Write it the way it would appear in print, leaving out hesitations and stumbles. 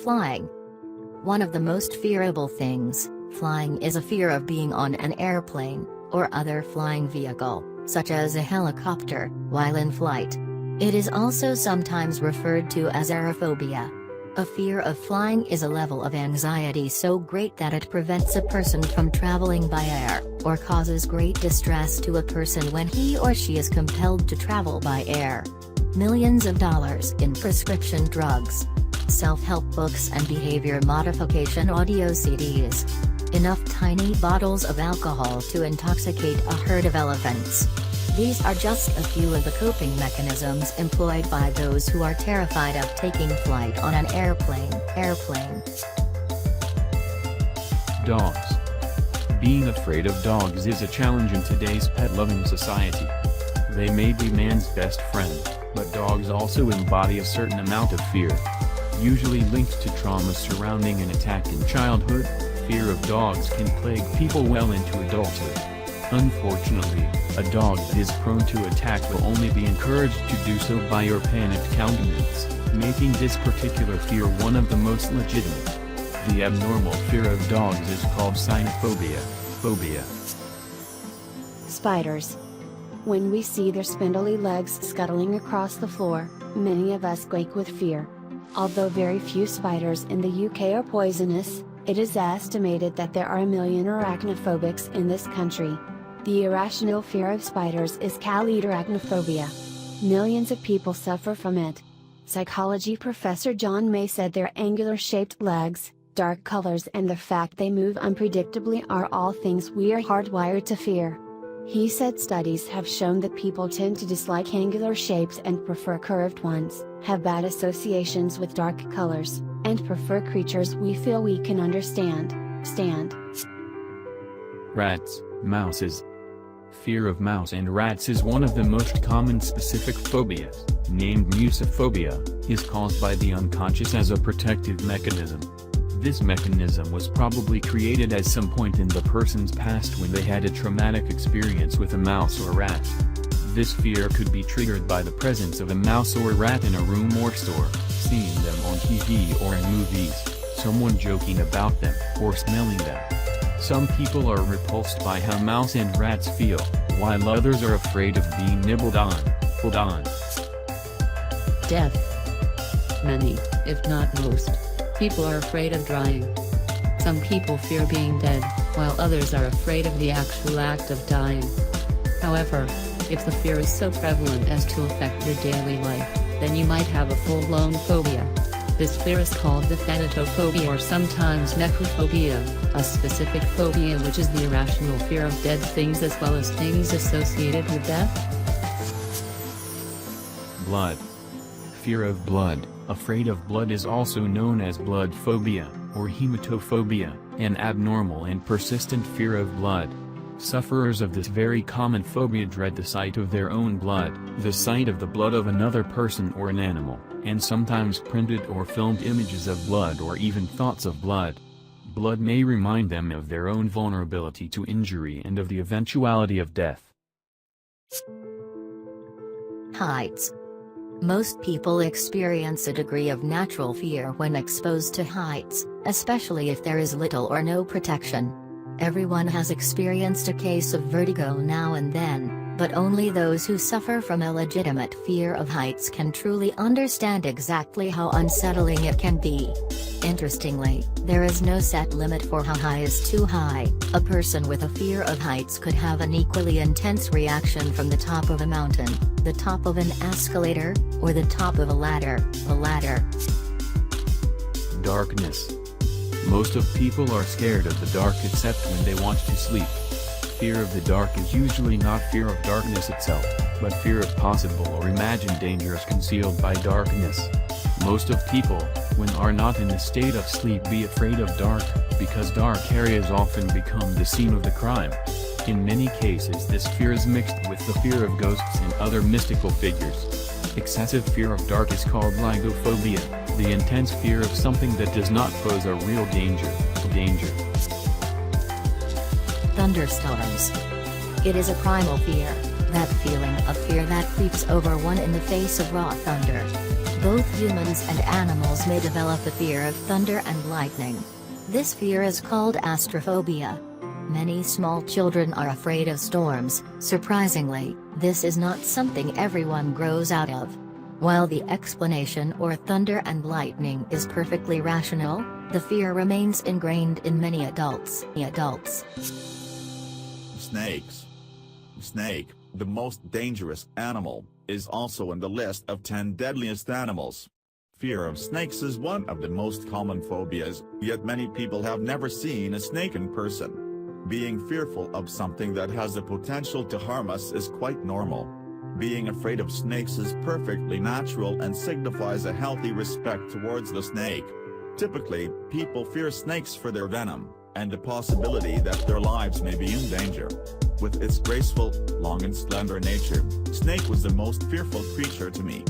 Flying. One of the most fearable things, flying, is a fear of being on an airplane, or other flying vehicle, such as a helicopter, while in flight. It is also sometimes referred to as aerophobia. A fear of flying is a level of anxiety so great that it prevents a person from traveling by air, or causes great distress to a person when he or she is compelled to travel by air. Millions of dollars in prescription drugs, self-help books and behavior modification audio CDs. Enough tiny bottles of alcohol to intoxicate a herd of elephants. These are just a few of the coping mechanisms employed by those who are terrified of taking flight on an airplane. Dogs. Being afraid of dogs is a challenge in today's pet-loving society. They may be man's best friend, but dogs also embody a certain amount of fear. Usually linked to trauma surrounding an attack in childhood, fear of dogs can plague people well into adulthood. Unfortunately, a dog that is prone to attack will only be encouraged to do so by your panicked countenance, making this particular fear one of the most legitimate. The abnormal fear of dogs is called cynophobia. Spiders. When we see their spindly legs scuttling across the floor, many of us quake with fear. Although very few spiders in the UK are poisonous, it is estimated that there are 1 million arachnophobics in this country. The irrational fear of spiders is arachnophobia. Millions of people suffer from it. Psychology professor John May said their angular-shaped legs, dark colors and the fact they move unpredictably are all things we are hardwired to fear. He said studies have shown that people tend to dislike angular shapes and prefer curved ones, have bad associations with dark colors, and prefer creatures we feel we can understand. Rats, mouses. Fear of mouse and rats is one of the most common specific phobias, named musophobia, is caused by the unconscious as a protective mechanism. This mechanism was probably created at some point in the person's past when they had a traumatic experience with a mouse or rat. This fear could be triggered by the presence of a mouse or rat in a room or store, seeing them on TV or in movies, someone joking about them, or smelling them. Some people are repulsed by how mouse and rats feel, while others are afraid of being nibbled on, pulled on. Death. Many, if not most, people are afraid of dying. Some people fear being dead, while others are afraid of the actual act of dying. However, if the fear is so prevalent as to affect your daily life, then you might have a full-blown phobia. This fear is called the thanatophobia or sometimes necrophobia, a specific phobia which is the irrational fear of dead things as well as things associated with death. Blood. Fear of blood. Afraid of blood is also known as blood phobia, or hematophobia, an abnormal and persistent fear of blood. Sufferers of this very common phobia dread the sight of their own blood, the sight of the blood of another person or an animal, and sometimes printed or filmed images of blood or even thoughts of blood. Blood may remind them of their own vulnerability to injury and of the eventuality of death. Heights. Most people experience a degree of natural fear when exposed to heights, especially if there is little or no protection. Everyone has experienced a case of vertigo now and then, but only those who suffer from a legitimate fear of heights can truly understand exactly how unsettling it can be. Interestingly, there is no set limit for how high is too high. A person with a fear of heights could have an equally intense reaction from the top of a mountain, the top of an escalator, or the top of a ladder. Darkness. Most of people are scared of the dark except when they want to sleep. Fear of the dark is usually not fear of darkness itself, but fear of possible or imagined dangers concealed by darkness. Most of people, when are not in a state of sleep, be afraid of dark, because dark areas often become the scene of the crime. In many cases this fear is mixed with the fear of ghosts and other mystical figures. Excessive fear of dark is called lygophobia, the intense fear of something that does not pose a real danger. Thunderstorms. It is a primal fear, that feeling of fear that creeps over one in the face of raw thunder. Both humans and animals may develop a fear of thunder and lightning. This fear is called astrophobia. Many small children are afraid of storms. Surprisingly, this is not something everyone grows out of. While the explanation or thunder and lightning is perfectly rational, the fear remains ingrained in many adults. Snakes. Snake, the most dangerous animal, is also on the list of 10 deadliest animals. Fear of snakes is one of the most common phobias, yet many people have never seen a snake in person. Being fearful of something that has the potential to harm us is quite normal. Being afraid of snakes is perfectly natural and signifies a healthy respect towards the snake. Typically, people fear snakes for their venom, and the possibility that their lives may be in danger. With its graceful, long and slender nature, snake was the most fearful creature to me.